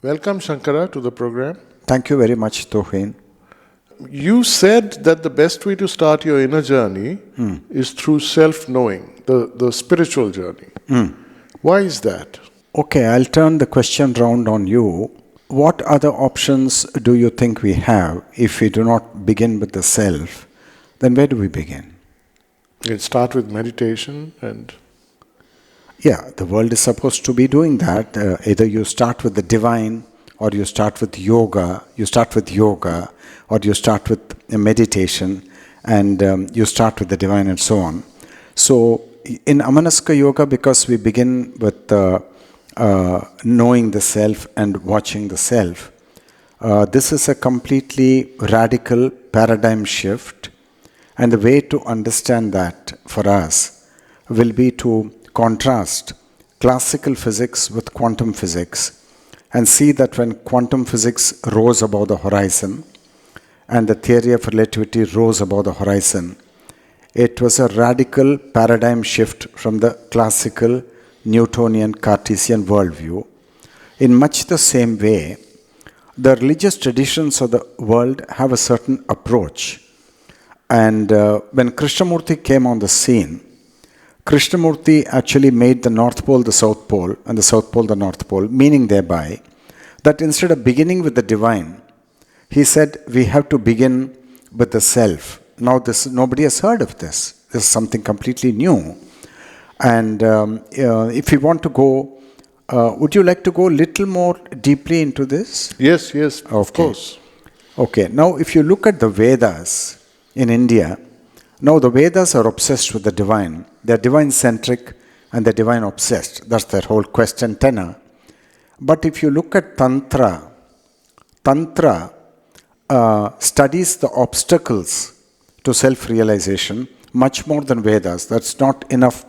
Welcome, Shankara, to the program. Thank you very much, Tohin. You said that the best way to start your inner journey is through self-knowing, the spiritual journey. Why is that? Okay, I'll turn the question round on you. What other options do you think we have if we do not begin with the self? Then where do we begin? It start with meditation and... Yeah, the world is supposed to be doing that. Either you start with the divine, or you start with yoga, or you start with meditation, and you start with the divine and so on. So in Amanaska Yoga, because we begin with knowing the self and watching the self, this is a completely radical paradigm shift. And the way to understand that for us will be to contrast classical physics with quantum physics and see that when quantum physics rose above the horizon and the theory of relativity rose above the horizon, it was a radical paradigm shift from the classical Newtonian Cartesian worldview. In much the same way, the religious traditions of the world have a certain approach. And when Krishnamurti came on the scene, Krishnamurti actually made the North Pole the South Pole and the South Pole the North Pole, meaning thereby that instead of beginning with the divine, he said we have to begin with the self. Now nobody has heard of this. This is something completely new. And if you want to go, would you like to go a little more deeply into this? Yes, of course. Okay, now if you look at the Vedas in India, now the Vedas are obsessed with the divine. They're divine-centric and they're divine-obsessed. That's their whole quest and tenor. But if you look at Tantra studies the obstacles to self-realization much more than Vedas. That's not enough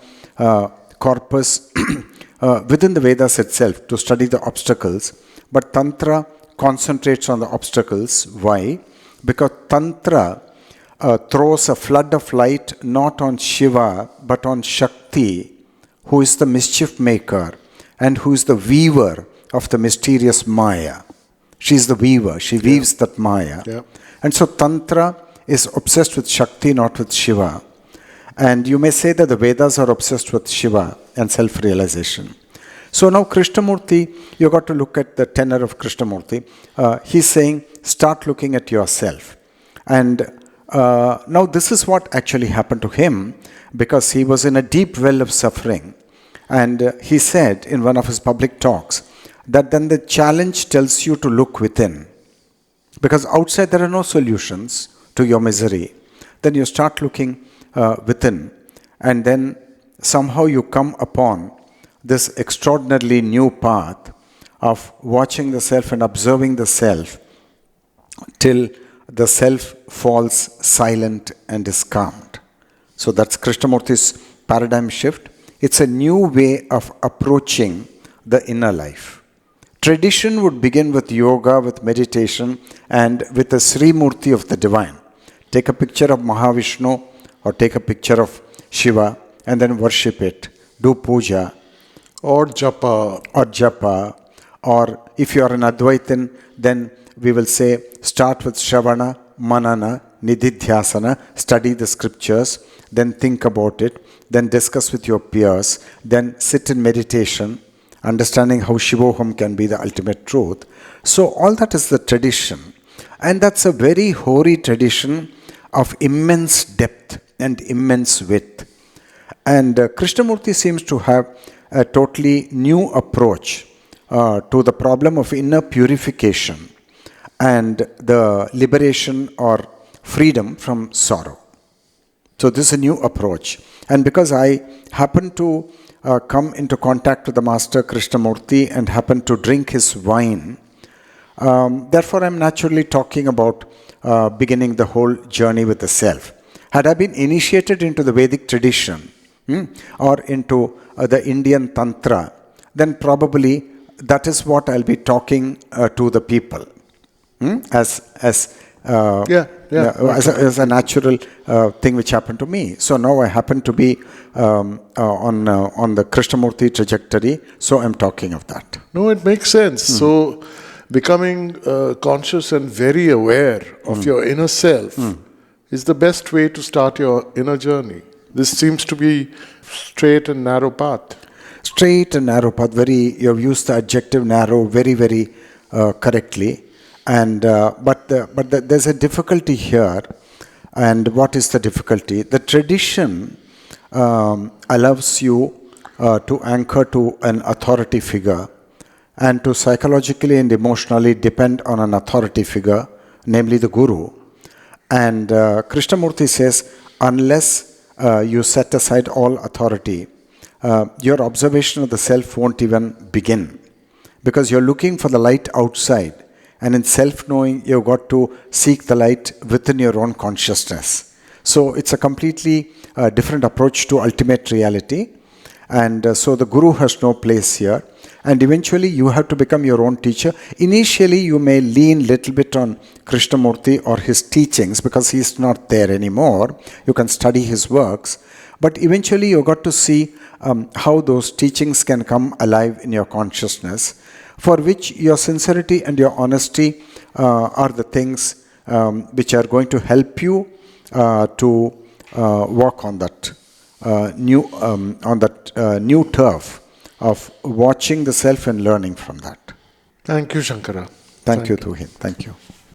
corpus within the Vedas itself to study the obstacles. But Tantra concentrates on the obstacles. Why? Because Tantra throws a flood of light not on Shiva but on Shakti, who is the mischief maker and who is the weaver of the mysterious Maya. She is the weaver. She weaves that Maya. Yeah. And so Tantra is obsessed with Shakti, not with Shiva. And you may say that the Vedas are obsessed with Shiva and self-realization. So now Krishnamurti, you got to look at the tenor of Krishnamurti. He's saying, start looking at yourself. And now this is what actually happened to him, because he was in a deep well of suffering. And he said in one of his public talks that then the challenge tells you to look within. Because outside there are no solutions to your misery. Then you start looking within. And then somehow you come upon this extraordinarily new path of watching the self and observing the self till the self falls silent and is calmed. So that's Krishnamurti's paradigm shift. It's a new way of approaching the inner life. Tradition would begin with yoga, with meditation, and with the Sri Murti of the divine. Take a picture of Mahavishnu or take a picture of Shiva and then worship it. Do puja. Or japa. Or if you are an Advaitin, then we will say, start with Shravana, Manana, Nididhyasana, study the scriptures, then think about it, then discuss with your peers, then sit in meditation, understanding how Shivoham can be the ultimate truth. So all that is the tradition. And that's a very hoary tradition of immense depth and immense width. And Krishnamurti seems to have a totally new approach to the problem of inner purification and the liberation or freedom from sorrow. So this is a new approach. And because I happen to come into contact with the Master Krishnamurti and happen to drink his wine, therefore I'm naturally talking about beginning the whole journey with the self. Had I been initiated into the Vedic tradition or into the Indian Tantra, then probably that is what I'll be talking to the people as a natural thing which happened to me. So now I happen to be on the Krishnamurti trajectory, so I'm talking of that. No, it makes sense. So becoming conscious and very aware of your inner self is the best way to start your inner journey. This seems to be straight and narrow path. Straight and narrow path. You have used the adjective narrow very, very correctly. And there's a difficulty here. And what is the difficulty? The tradition allows you to anchor to an authority figure and to psychologically and emotionally depend on an authority figure, namely the guru. And Krishnamurti says, unless you set aside all authority, your observation of the self won't even begin, because you're looking for the light outside. And in self-knowing, you've got to seek the light within your own consciousness. So it's a completely different approach to ultimate reality. And so the guru has no place here. And eventually you have to become your own teacher. Initially you may lean little bit on Krishnamurti or his teachings because he's not there anymore. You can study his works. But eventually you got to see how those teachings can come alive in your consciousness, for which your sincerity and your honesty are the things which are going to help you to walk on that new turf of watching the self and learning from that. Thank you, Shankara. Thank you, Tuhin. Thank you.